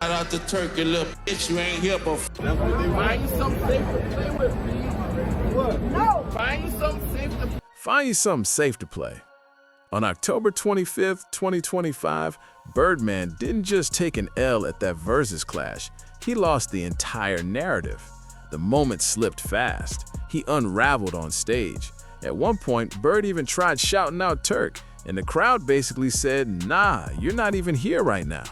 Shout out to Turk, you little bitch, you ain't here, but find something safe to play with, me. What? No. Find something safe to play. Find you something safe to play. On October 25th, 2025, Birdman didn't just take an L at that Verzuz clash, he lost the entire narrative. The moment slipped fast. He unraveled on stage. At one point, Bird even tried shouting out Turk, and the crowd basically said, "Nah, you're not even here right now."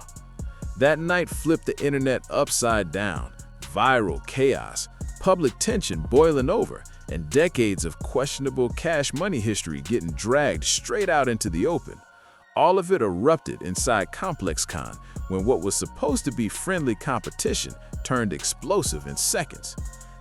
That night flipped the internet upside down. Viral chaos, public tension boiling over, and decades of questionable cash money history getting dragged straight out into the open. All of it erupted inside ComplexCon when what was supposed to be friendly competition turned explosive in seconds.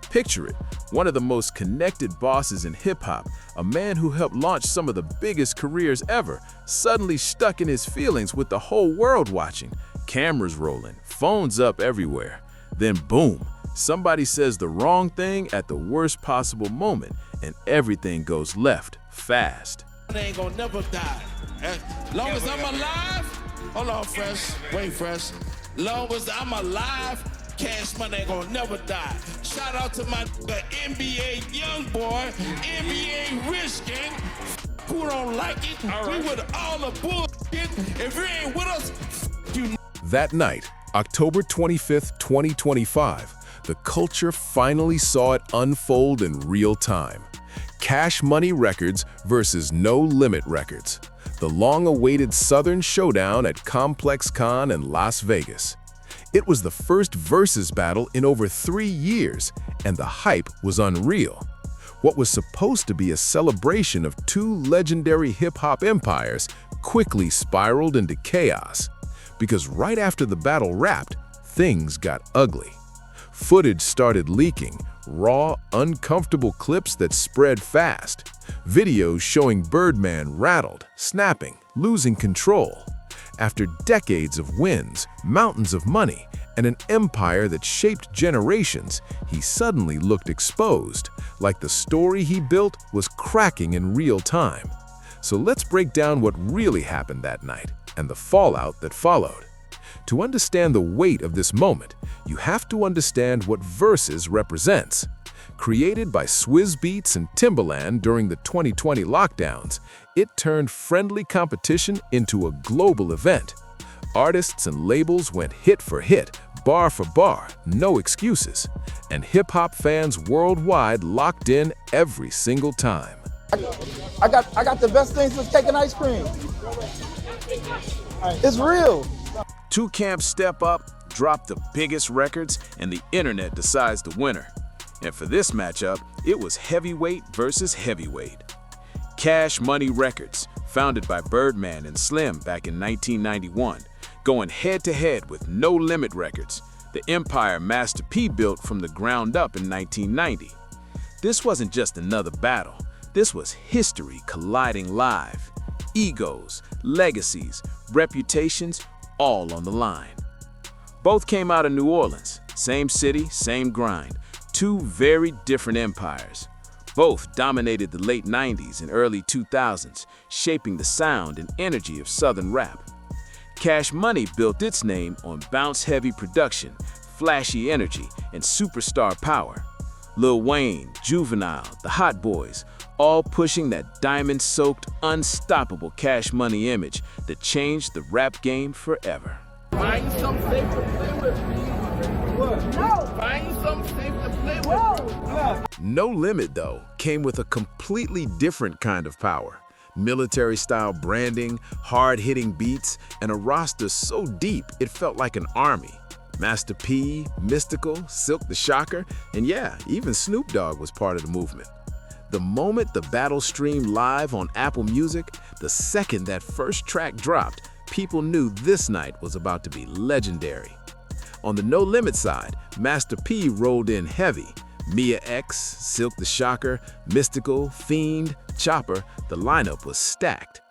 Picture it, one of the most connected bosses in hip-hop, a man who helped launch some of the biggest careers ever, suddenly stuck in his feelings with the whole world watching, cameras rolling, phones up everywhere. Then boom, somebody says the wrong thing at the worst possible moment, and everything goes left fast. I ain't gonna never die. As long as I'm alive, hold on, Fresh, wait, Fresh. Long as I'm alive, Cash Money ain't gonna never die. Shout out to my NBA YoungBoy, NBA Rich Gang. Who don't like it? We with all the bullshit. If you ain't with us, you. That night, October 25th, 2025, the culture finally saw it unfold in real time. Cash Money Records versus No Limit Records. The long-awaited Southern showdown at ComplexCon in Las Vegas. It was the first Verzuz battle in over 3 years, and the hype was unreal. What was supposed to be a celebration of two legendary hip-hop empires quickly spiraled into chaos. Because right after the battle wrapped, things got ugly. Footage started leaking, raw, uncomfortable clips that spread fast. Videos showing Birdman rattled, snapping, losing control. After decades of wins, mountains of money, and an empire that shaped generations, he suddenly looked exposed, like the story he built was cracking in real time. So let's break down what really happened that night and the fallout that followed. To understand the weight of this moment, you have to understand what Verzuz represents. Created by Swizz Beatz and Timbaland during the 2020 lockdowns, it turned friendly competition into a global event. Artists and labels went hit for hit, bar for bar, no excuses. And hip-hop fans worldwide locked in every single time. I got the best thing since cake and ice cream. It's real. Two camps step up, drop the biggest records, and the internet decides the winner. And for this matchup, it was heavyweight versus heavyweight. Cash Money Records, founded by Birdman and Slim back in 1991, going head-to-head with No Limit Records, the empire Master P built from the ground up in 1990. This wasn't just another battle. This was history colliding live. Egos, legacies, reputations, all on the line. Both came out of New Orleans, same city, same grind. Two very different empires. Both dominated the late 90s and early 2000s, shaping the sound and energy of Southern rap. Cash Money built its name on bounce-heavy production, flashy energy, and superstar power. Lil Wayne, Juvenile, the Hot Boys, all pushing that diamond-soaked, unstoppable Cash Money image that changed the rap game forever. Find something safe to play with, me. What? No. Find something safe to play with. No Limit, though, came with a completely different kind of power. Military-style branding, hard-hitting beats, and a roster so deep it felt like an army. Master P, Mystical, Silk the Shocker, and yeah, even Snoop Dogg was part of the movement. The moment the battle streamed live on Apple Music, the second that first track dropped, people knew this night was about to be legendary. On the No Limit side, Master P rolled in heavy. Mia X, Silk the Shocker, Mystical, Fiend, Chopper, the lineup was stacked.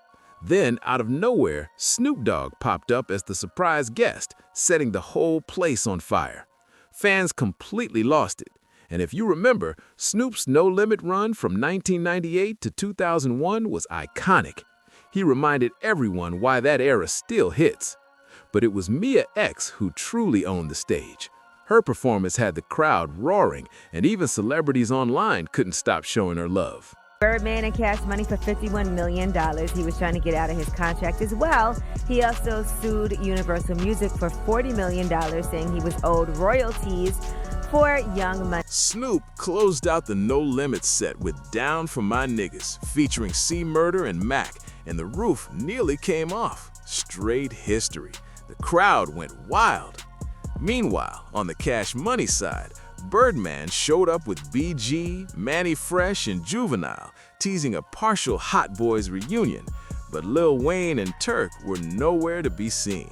Then, out of nowhere, Snoop Dogg popped up as the surprise guest, setting the whole place on fire. Fans completely lost it. And if you remember, Snoop's No Limit run from 1998 to 2001 was iconic. He reminded everyone why that era still hits. But it was Mia X who truly owned the stage. Her performance had the crowd roaring, and even celebrities online couldn't stop showing her love. Birdman and Cash Money for $51 million. He was trying to get out of his contract as well. He also sued Universal Music for $40 million, saying he was owed royalties for Young Money. Snoop closed out the No Limits set with Down for My Niggas, featuring C Murder and Mac, and the roof nearly came off. Straight history. The crowd went wild. Meanwhile, on the Cash Money side, Birdman showed up with B.G, Manny Fresh, and Juvenile, teasing a partial Hot Boys reunion, but Lil Wayne and Turk were nowhere to be seen.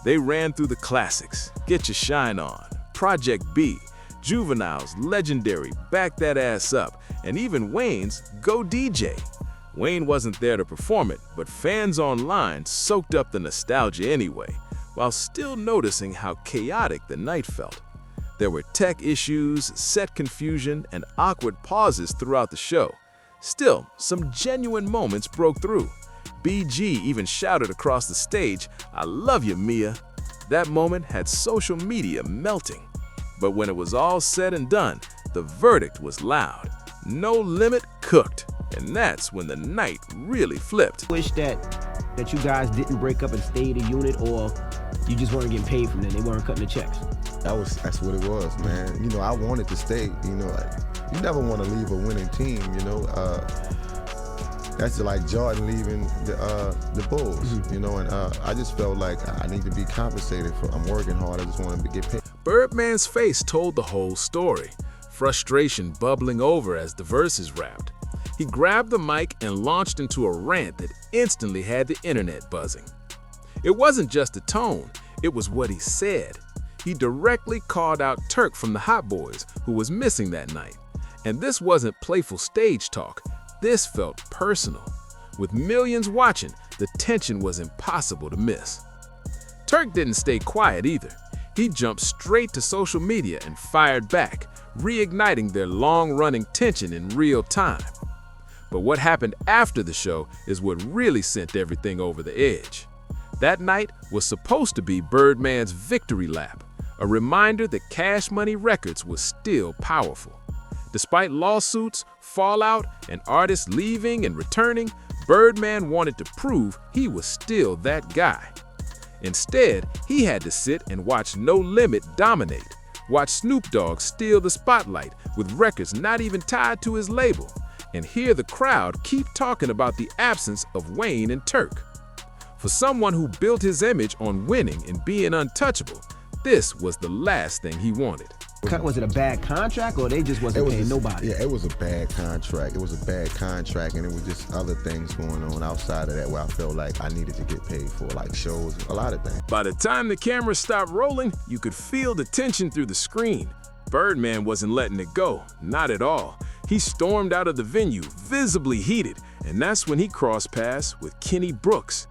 They ran through the classics, Get Your Shine On, Project B, Juvenile's legendary Back That Ass Up, and even Wayne's Go DJ. Wayne wasn't there to perform it, but fans online soaked up the nostalgia anyway, while still noticing how chaotic the night felt. There were tech issues, set confusion, and awkward pauses throughout the show. Still, some genuine moments broke through. B.G. even shouted across the stage, "I love you, Mia." That moment had social media melting. But when it was all said and done, the verdict was loud. No Limit cooked. And that's when the night really flipped. Wish that you guys didn't break up and stayed a unit, or you just weren't getting paid from them. They weren't cutting the checks. That's what it was, man. You know, I wanted to stay. You know, you never want to leave a winning team. You know, that's just like Jordan leaving the Bulls. You know, and I just felt like I need to be compensated for. I'm working hard. I just wanted to get paid. Birdman's face told the whole story. Frustration bubbling over as the verses rapped. He grabbed the mic and launched into a rant that instantly had the internet buzzing. It wasn't just the tone, it was what he said. He directly called out Turk from the Hot Boys, who was missing that night. And this wasn't playful stage talk, this felt personal. With millions watching, the tension was impossible to miss. Turk didn't stay quiet either. He jumped straight to social media and fired back, reigniting their long-running tension in real time. But what happened after the show is what really sent everything over the edge. That night was supposed to be Birdman's victory lap, a reminder that Cash Money Records was still powerful. Despite lawsuits, fallout, and artists leaving and returning, Birdman wanted to prove he was still that guy. Instead, he had to sit and watch No Limit dominate, watch Snoop Dogg steal the spotlight with records not even tied to his label, and hear the crowd keep talking about the absence of Wayne and Turk. For someone who built his image on winning and being untouchable, this was the last thing he wanted. Was it a bad contract, or they just wasn't paying nobody? Yeah, it was a bad contract. It was a bad contract, and it was just other things going on outside of that where I felt like I needed to get paid for, like shows, a lot of things. By the time the camera stopped rolling, you could feel the tension through the screen. Birdman wasn't letting it go, not at all. He stormed out of the venue, visibly heated, and that's when he crossed paths with Kenny Brooks.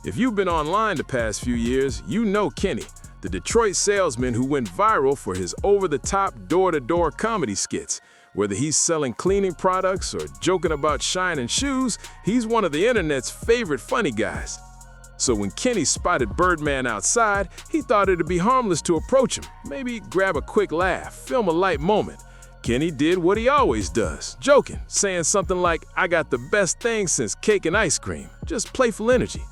If you've been online the past few years, you know Kenny, the Detroit salesman who went viral for his over-the-top door-to-door comedy skits. Whether he's selling cleaning products or joking about shining shoes, he's one of the internet's favorite funny guys. So when Kenny spotted Birdman outside, he thought it'd be harmless to approach him, maybe grab a quick laugh, film a light moment. Kenny did what he always does, joking, saying something like, "I got the best thing since cake and ice cream," just playful energy.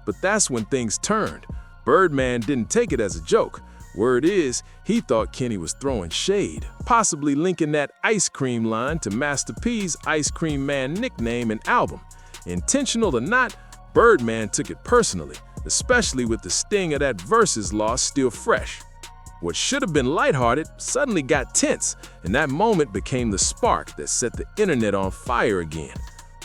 But that's when things turned. Birdman didn't take it as a joke. Word is, he thought Kenny was throwing shade, possibly linking that ice cream line to Master P's Ice Cream Man nickname and album. Intentional or not, Birdman took it personally, especially with the sting of that Verzuz loss still fresh. What should have been lighthearted suddenly got tense, and that moment became the spark that set the internet on fire again.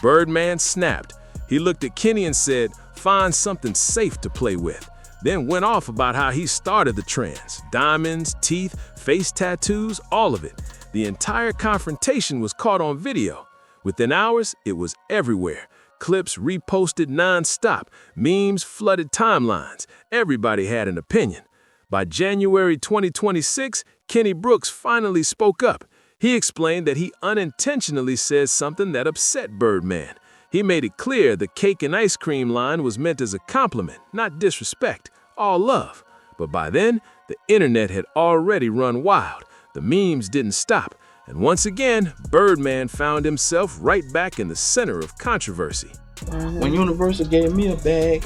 Birdman snapped. He looked at Kenny and said, "Find something safe to play with." Then went off about how he started the trends. Diamonds, teeth, face tattoos, all of it. The entire confrontation was caught on video. Within hours, it was everywhere. Clips reposted non-stop, memes flooded timelines. Everybody had an opinion. By January 2026, Kenny Brooks finally spoke up. He explained that he unintentionally said something that upset Birdman. He made it clear the cake and ice cream line was meant as a compliment, not disrespect. all love. But by then, the internet had already run wild. The memes didn't stop. And once again, Birdman found himself right back in the center of controversy. When Universal gave me a bag,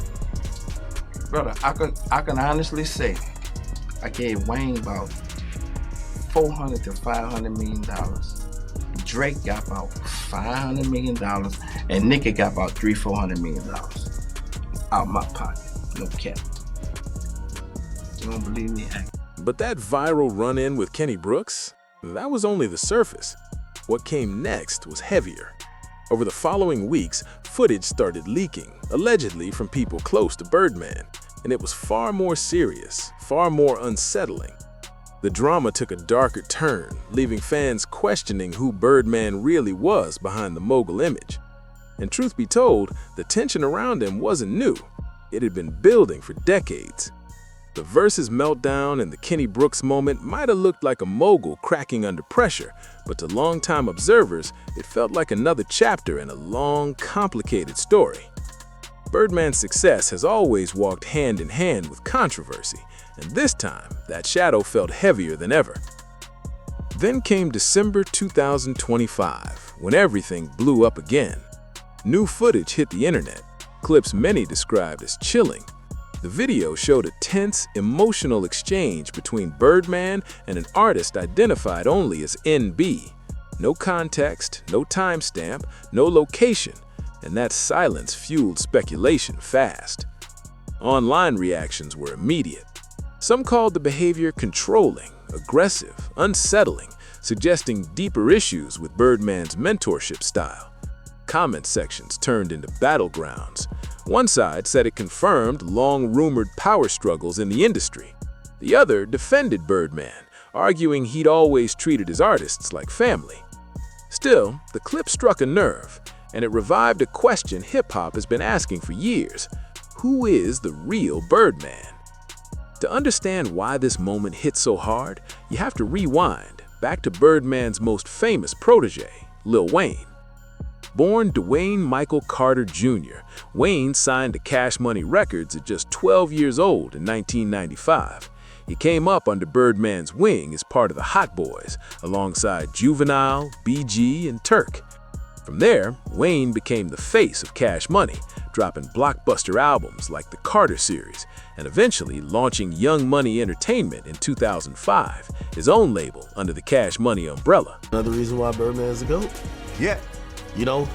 brother, I can honestly say I gave Wayne about $400 to $500 million. Drake got about $500 million, and Nicki got about $300-400 million out my pocket. No cap. You don't believe me? But that viral run-in with Kenny Brooks, that was only the surface. What came next was heavier. Over the following weeks, footage started leaking, allegedly from people close to Birdman, and it was far more serious, far more unsettling. The drama took a darker turn, leaving fans questioning who Birdman really was behind the mogul image. And truth be told, the tension around him wasn't new. It had been building for decades. The Verzuz meltdown and the Kenny Brooks moment might have looked like a mogul cracking under pressure, but to longtime observers, it felt like another chapter in a long, complicated story. Birdman's success has always walked hand in hand with controversy, and this time, that shadow felt heavier than ever. Then came December 2025, when everything blew up again. New footage hit the internet, clips many described as chilling. The video showed a tense, emotional exchange between Birdman and an artist identified only as NB. No context, no timestamp, no location, and that silence fueled speculation fast. Online reactions were immediate. Some called the behavior controlling, aggressive, unsettling, suggesting deeper issues with Birdman's mentorship style. Comment sections turned into battlegrounds. One side said it confirmed long-rumored power struggles in the industry. The other defended Birdman, arguing he'd always treated his artists like family. Still, the clip struck a nerve, and it revived a question hip-hop has been asking for years. Who is the real Birdman? To understand why this moment hit so hard, you have to rewind back to Birdman's most famous protege, Lil Wayne. Born Dwayne Michael Carter Jr., Wayne signed to Cash Money Records at just 12 years old in 1995. He came up under Birdman's wing as part of the Hot Boys, alongside Juvenile, B.G., and Turk. From there, Wayne became the face of Cash Money, dropping blockbuster albums like the Carter series, and eventually launching Young Money Entertainment in 2005, his own label under the Cash Money umbrella. Another reason why Birdman is a GOAT. Yeah. You know,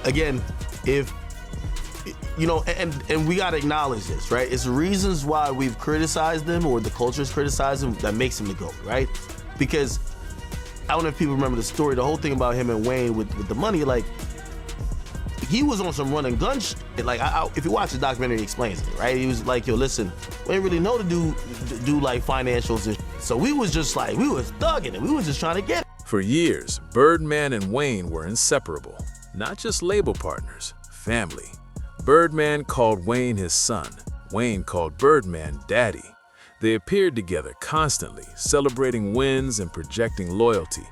again, if, you know, and we got to acknowledge this, right? It's reasons why we've criticized them or the culture's criticized them that makes him the GOAT, right? Because I don't know if people remember the story, the whole thing about him and Wayne with the money, like, he was on some run and gun shit. Like, if you watch the documentary, he explains it, right? He was like, yo, listen, we didn't really know to do like financials and shit. So we was just like, we was thugging it. We was just trying to get it. For years, Birdman and Wayne were inseparable. Not just label partners, family. Birdman called Wayne his son. Wayne called Birdman daddy. They appeared together constantly, celebrating wins and projecting loyalty.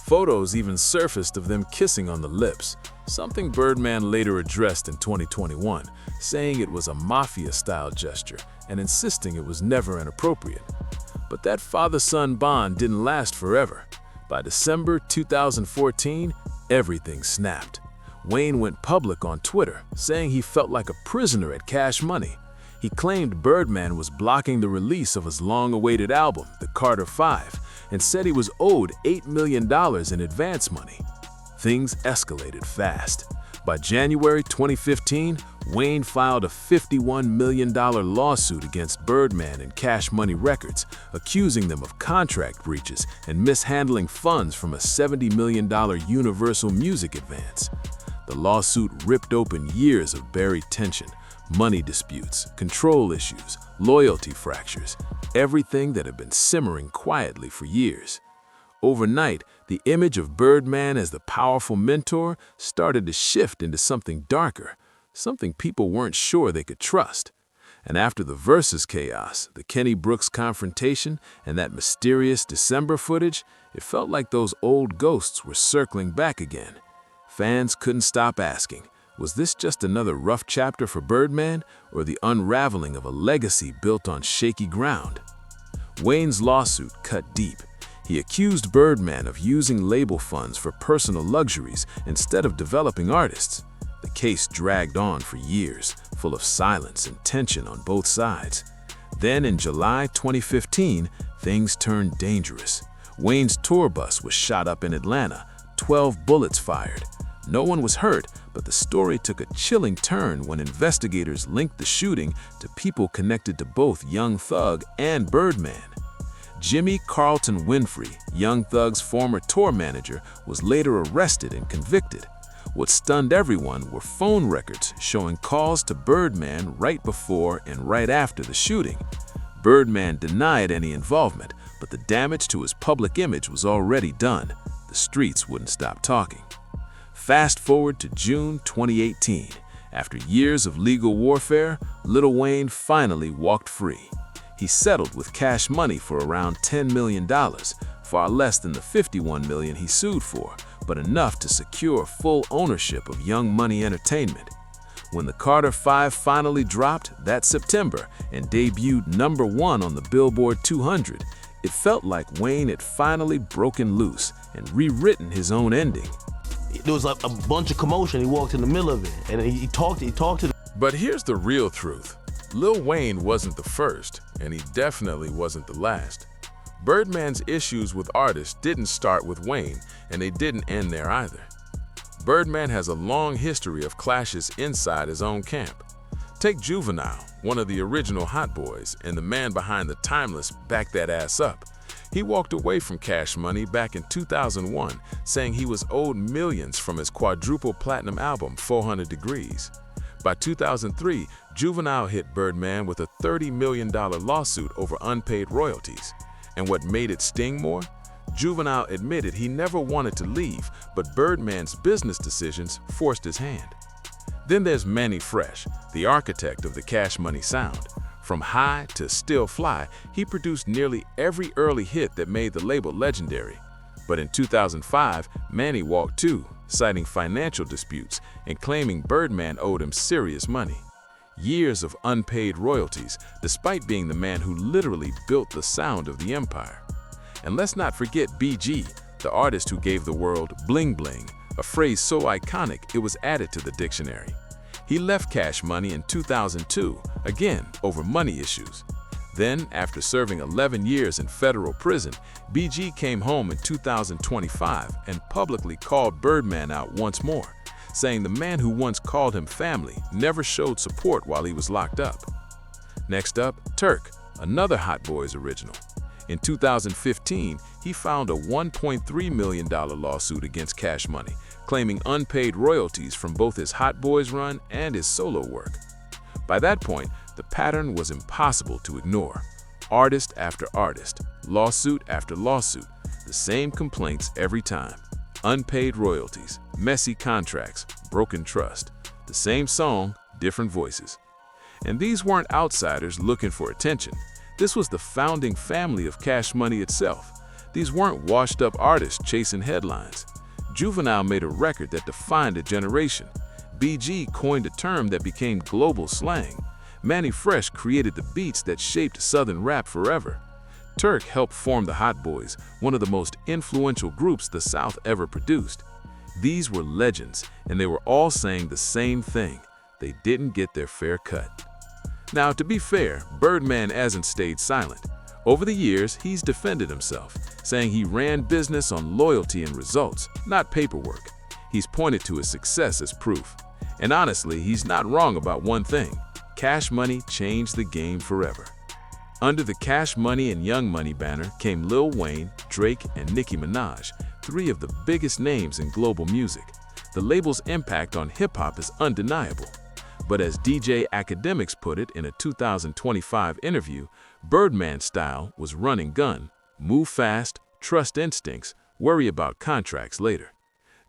Photos even surfaced of them kissing on the lips, something Birdman later addressed in 2021, saying it was a mafia-style gesture and insisting it was never inappropriate. But that father-son bond didn't last forever. By December 2014, everything snapped. Wayne went public on Twitter, saying he felt like a prisoner at Cash Money. He claimed Birdman was blocking the release of his long-awaited album, The Carter 5, and said he was owed $8 million in advance money. Things escalated fast. By January 2015, Wayne filed a $51 million lawsuit against Birdman and Cash Money Records, accusing them of contract breaches and mishandling funds from a $70 million Universal Music advance. The lawsuit ripped open years of buried tension, money disputes, control issues, loyalty fractures, everything that had been simmering quietly for years. Overnight, the image of Birdman as the powerful mentor started to shift into something darker, something people weren't sure they could trust. And after the Verzuz chaos, the Kenny Brooks confrontation, and that mysterious December footage, it felt like those old ghosts were circling back again. Fans couldn't stop asking, Was this just another rough chapter for Birdman, or the unraveling of a legacy built on shaky ground? Wayne's lawsuit cut deep. He accused Birdman of using label funds for personal luxuries instead of developing artists. The case dragged on for years, full of silence and tension on both sides. Then in July 2015, things turned dangerous. Wayne's tour bus was shot up in Atlanta, 12 bullets fired. No one was hurt, but the story took a chilling turn when investigators linked the shooting to people connected to both Young Thug and Birdman. Jimmy Carlton Winfrey, Young Thug's former tour manager, was later arrested and convicted. What stunned everyone were phone records showing calls to Birdman right before and right after the shooting. Birdman denied any involvement, but the damage to his public image was already done. The streets wouldn't stop talking. Fast forward to June 2018. After years of legal warfare, Lil Wayne finally walked free. He settled with Cash Money for around $10 million, far less than the $51 million he sued for, but enough to secure full ownership of Young Money Entertainment. When the Carter 5 finally dropped that September and debuted #1 on the Billboard 200, it felt like Wayne had finally broken loose and rewritten his own ending. There was like a bunch of commotion. He walked in the middle of it, and he talked to the... But here's the real truth. Lil Wayne wasn't the first, and he definitely wasn't the last. Birdman's issues with artists didn't start with Wayne, and they didn't end there either. Birdman has a long history of clashes inside his own camp. Take Juvenile, one of the original Hot Boys, and the man behind the timeless Back That Ass Up. He walked away from Cash Money back in 2001, saying he was owed millions from his quadruple platinum album, 400 Degrees. By 2003, Juvenile hit Birdman with a $30 million lawsuit over unpaid royalties. And what made it sting more? Juvenile admitted he never wanted to leave, but Birdman's business decisions forced his hand. Then there's Mannie Fresh, the architect of the Cash Money sound. From High to Still Fly, he produced nearly every early hit that made the label legendary. But in 2005, Mannie walked too, citing financial disputes and claiming Birdman owed him serious money. Years of unpaid royalties, despite being the man who literally built the sound of the empire. And let's not forget B.G., the artist who gave the world bling bling, a phrase so iconic it was added to the dictionary. He left Cash Money in 2002, again over money issues. Then, after serving 11 years in federal prison, B.G. came home in 2025 and publicly called Birdman out once more, saying the man who once called him family never showed support while he was locked up. Next up, Turk, another Hot Boys original. In 2015, he filed a $1.3 million lawsuit against Cash Money, claiming unpaid royalties from both his Hot Boys run and his solo work. By that point, the pattern was impossible to ignore. Artist after artist, lawsuit after lawsuit, the same complaints every time. Unpaid royalties, messy contracts, broken trust. The same song, different voices. And these weren't outsiders looking for attention. This was the founding family of Cash Money itself. These weren't washed-up artists chasing headlines. Juvenile made a record that defined a generation. B.G. coined a term that became global slang. Mannie Fresh created the beats that shaped Southern rap forever. Turk helped form the Hot Boys, one of the most influential groups the South ever produced. These were legends, and they were all saying the same thing. They didn't get their fair cut. Now, to be fair, Birdman hasn't stayed silent. Over the years, he's defended himself, saying he ran business on loyalty and results, not paperwork. He's pointed to his success as proof. And honestly, he's not wrong about one thing. Cash Money changed the game forever. Under the Cash Money and Young Money banner came Lil Wayne, Drake, and Nicki Minaj, three of the biggest names in global music. The label's impact on hip-hop is undeniable. But as DJ Academics put it in a 2025 interview, Birdman's style was run and gun, move fast, trust instincts, worry about contracts later.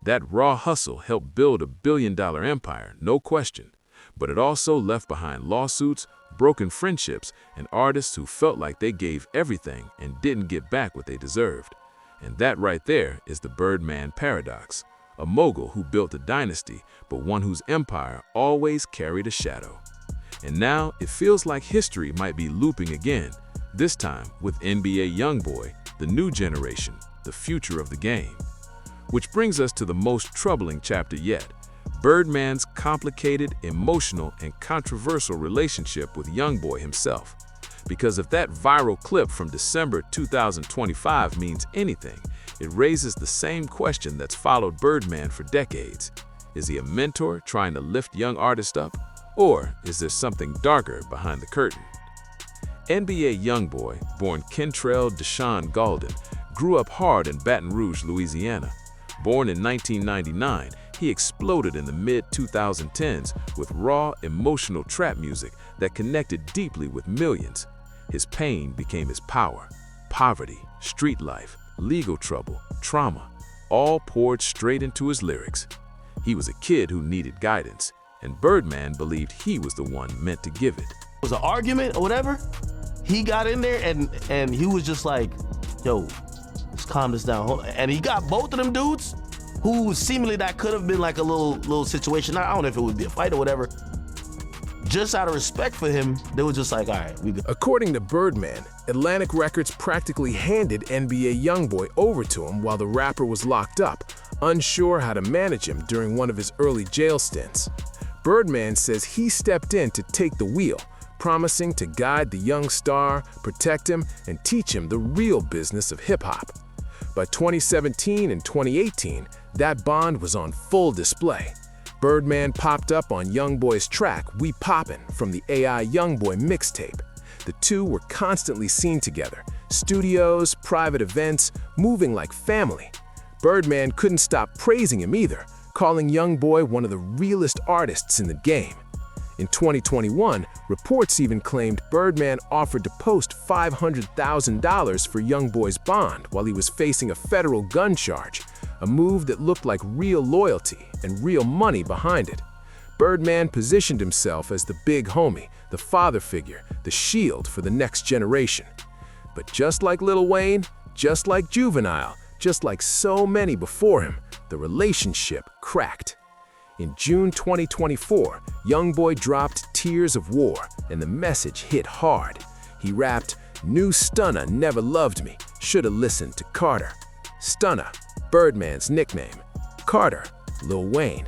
That raw hustle helped build a billion-dollar empire, no question. But it also left behind lawsuits, broken friendships, and artists who felt like they gave everything and didn't get back what they deserved. And that right there is the Birdman paradox. a mogul who built a dynasty, but one whose empire always carried a shadow. And now it feels like history might be looping again, this time with NBA YoungBoy, the new generation, the future of the game. Which brings us to the most troubling chapter yet, Birdman's complicated, emotional, and controversial relationship with YoungBoy himself. Because if that viral clip from December 2025 means anything, it raises the same question that's followed Birdman for decades. Is he a mentor trying to lift young artists up? Or is there something darker behind the curtain? NBA YoungBoy, born Kentrell Deshaun Gaulden, grew up hard in Baton Rouge, Louisiana. Born in 1999, he exploded in the mid-2010s with raw, emotional trap music that connected deeply with millions. His pain became his power. Poverty, street life, legal trouble, trauma, all poured straight into his lyrics. He was a kid who needed guidance, and Birdman believed he was the one meant to give it. It was an argument or whatever. He got in there and he was just like, yo, let's calm this down. And he got both of them dudes who seemingly that could have been like a little situation. I don't know if it would be a fight or whatever. Just out of respect for him, they were just like, all right, we good. According to Birdman, Atlantic Records practically handed NBA YoungBoy over to him while the rapper was locked up, unsure how to manage him during one of his early jail stints. Birdman says he stepped in to take the wheel, promising to guide the young star, protect him, and teach him the real business of hip-hop. By 2017 and 2018, that bond was on full display. Birdman popped up on YoungBoy's track We Poppin' from the AI YoungBoy mixtape. The two were constantly seen together, studios, private events, moving like family. Birdman couldn't stop praising him either, calling YoungBoy one of the realest artists in the game. In 2021, reports even claimed Birdman offered to post $500,000 for YoungBoy's bond while he was facing a federal gun charge, a move that looked like real loyalty and real money behind it. Birdman positioned himself as the big homie, the father figure, the shield for the next generation. But just like Lil Wayne, just like Juvenile, just like so many before him, the relationship cracked. In June 2024, YoungBoy dropped Tears of War, and the message hit hard. He rapped, "New Stunner never loved me, shoulda listened to Carter." Stunner, Birdman's nickname. Carter, Lil Wayne.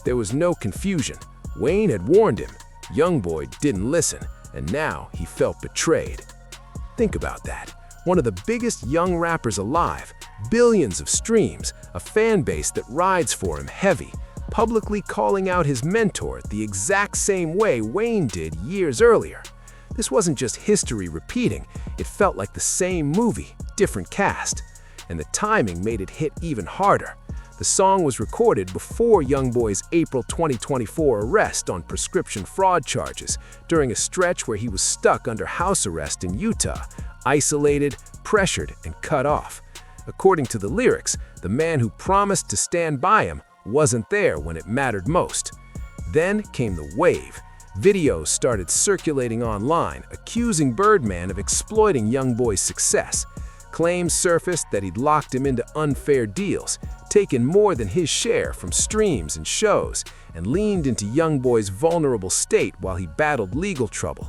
There was no confusion. Wayne had warned him. YoungBoy didn't listen, and now he felt betrayed. Think about that. One of the biggest young rappers alive, billions of streams, a fan base that rides for him heavy, publicly calling out his mentor the exact same way Wayne did years earlier. This wasn't just history repeating, it felt like the same movie, different cast. And the timing made it hit even harder. The song was recorded before YoungBoy's April 2024 arrest on prescription fraud charges during a stretch where he was stuck under house arrest in Utah, isolated, pressured, and cut off. According to the lyrics, the man who promised to stand by him wasn't there when it mattered most. Then came the wave. Videos started circulating online, accusing Birdman of exploiting YoungBoy's success. Claims surfaced that he'd locked him into unfair deals, taken more than his share from streams and shows, and leaned into YoungBoy's vulnerable state while he battled legal trouble.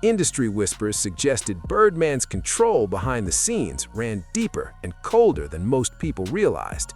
Industry whispers suggested Birdman's control behind the scenes ran deeper and colder than most people realized.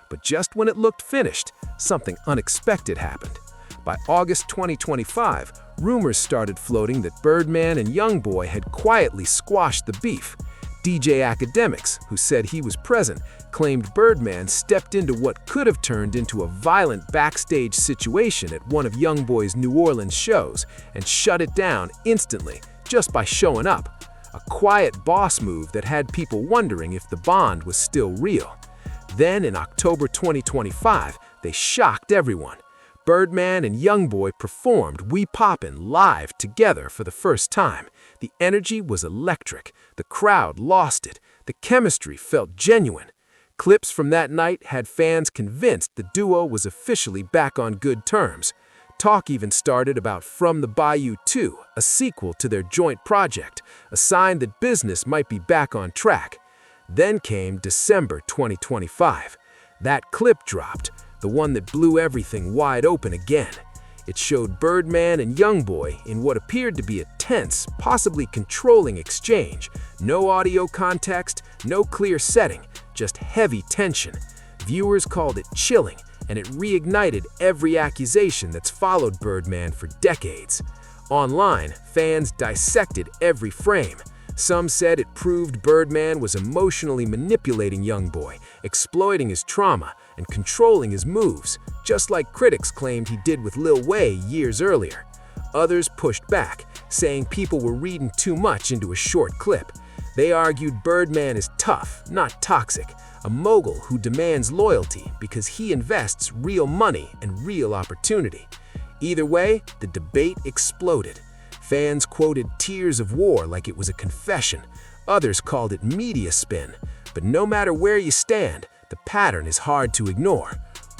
But just when it looked finished, something unexpected happened. By August 2025, rumors started floating that Birdman and YoungBoy had quietly squashed the beef. DJ Academics, who said he was present, claimed Birdman stepped into what could have turned into a violent backstage situation at one of YoungBoy's New Orleans shows and shut it down instantly just by showing up. A quiet boss move that had people wondering if the bond was still real. Then in October 2025, they shocked everyone. Birdman and YoungBoy performed We Poppin' live together for the first time. The energy was electric. The crowd lost it. The chemistry felt genuine. Clips from that night had fans convinced the duo was officially back on good terms. Talk even started about From the Bayou 2, a sequel to their joint project, a sign that business might be back on track. Then came December 2025. That clip dropped, the one that blew everything wide open again. It showed Birdman and YoungBoy in what appeared to be a tense, possibly controlling exchange. No audio context, no clear setting, just heavy tension. Viewers called it chilling, and it reignited every accusation that's followed Birdman for decades. Online, fans dissected every frame. Some said it proved Birdman was emotionally manipulating YoungBoy, exploiting his trauma, and controlling his moves, just like critics claimed he did with Lil Wayne years earlier. Others pushed back, saying people were reading too much into a short clip. They argued Birdman is tough, not toxic, a mogul who demands loyalty because he invests real money and real opportunity. Either way, the debate exploded. Fans quoted tears of war like it was a confession. Others called it media spin. But no matter where you stand, the pattern is hard to ignore.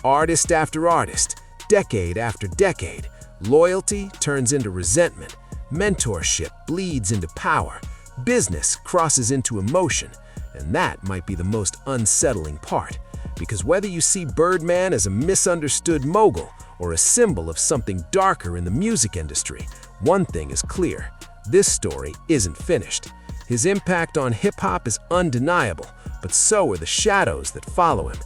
Artist after artist, decade after decade, loyalty turns into resentment, mentorship bleeds into power, business crosses into emotion, and that might be the most unsettling part. Because whether you see Birdman as a misunderstood mogul or a symbol of something darker in the music industry, one thing is clear: this story isn't finished. His impact on hip-hop is undeniable, but so are the shadows that follow him.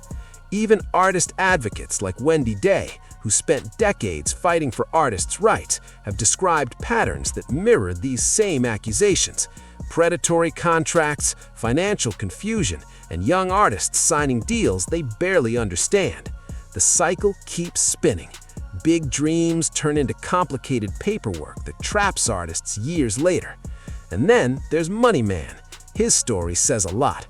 Even artist advocates like Wendy Day, who spent decades fighting for artists' rights, have described patterns that mirror these same accusations: predatory contracts, financial confusion, and young artists signing deals they barely understand. The cycle keeps spinning. Big dreams turn into complicated paperwork that traps artists years later. And then there's Money Man. His story says a lot.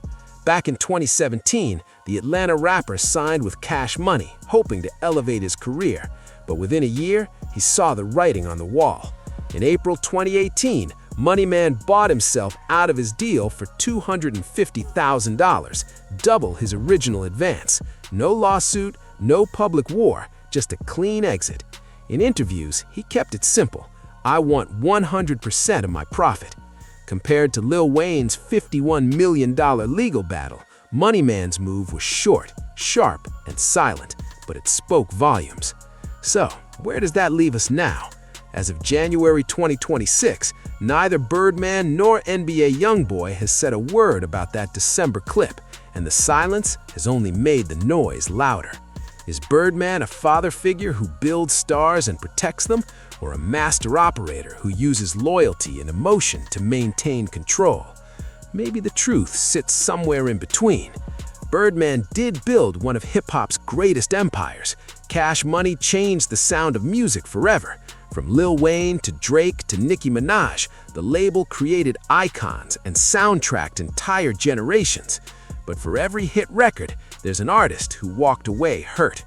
Back in 2017, the Atlanta rapper signed with Cash Money, hoping to elevate his career. But within a year, he saw the writing on the wall. In April 2018, Money Man bought himself out of his deal for $250,000, double his original advance. No lawsuit, no public war, just a clean exit. In interviews, he kept it simple: "I want 100% of my profit." Compared to Lil Wayne's $51 million legal battle, Money Man's move was short, sharp, and silent, but it spoke volumes. So, where does that leave us now? As of January 2026, neither Birdman nor NBA YoungBoy has said a word about that December clip, and the silence has only made the noise louder. Is Birdman a father figure who builds stars and protects them, or a master operator who uses loyalty and emotion to maintain control? Maybe the truth sits somewhere in between. Birdman did build one of hip-hop's greatest empires. Cash Money changed the sound of music forever. From Lil Wayne to Drake to Nicki Minaj, the label created icons and soundtracked entire generations. But for every hit record, there's an artist who walked away hurt.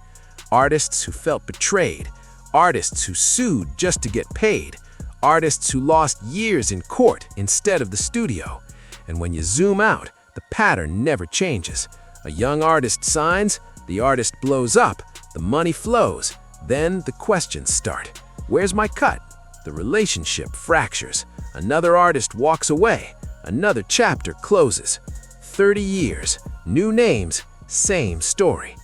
Artists who felt betrayed. Artists who sued just to get paid. Artists who lost years in court instead of the studio. And when you zoom out, the pattern never changes. A young artist signs, the artist blows up, the money flows, then the questions start. Where's my cut? The relationship fractures. Another artist walks away. Another chapter closes. 30 years, new names, same story.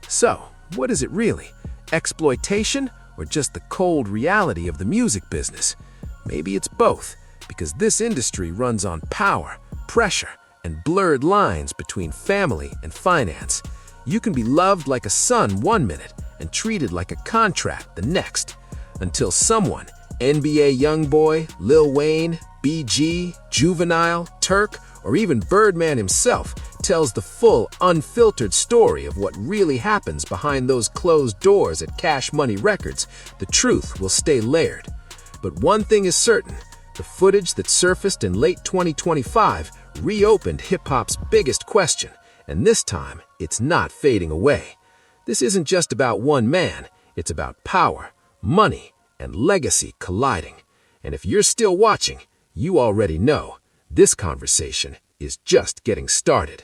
So, what is it really? Exploitation, or just the cold reality of the music business? Maybe it's both, because this industry runs on power, pressure, and blurred lines between family and finance. You can be loved like a son one minute and treated like a contract the next, until someone, NBA YoungBoy, Lil Wayne, B.G, Juvenile, Turk, or even Birdman himself, tells the full, unfiltered story of what really happens behind those closed doors at Cash Money Records. The truth will stay layered. But one thing is certain: the footage that surfaced in late 2025 reopened hip-hop's biggest question, and this time, it's not fading away. This isn't just about one man, it's about power, money, and legacy colliding. And if you're still watching, you already know this conversation is just getting started.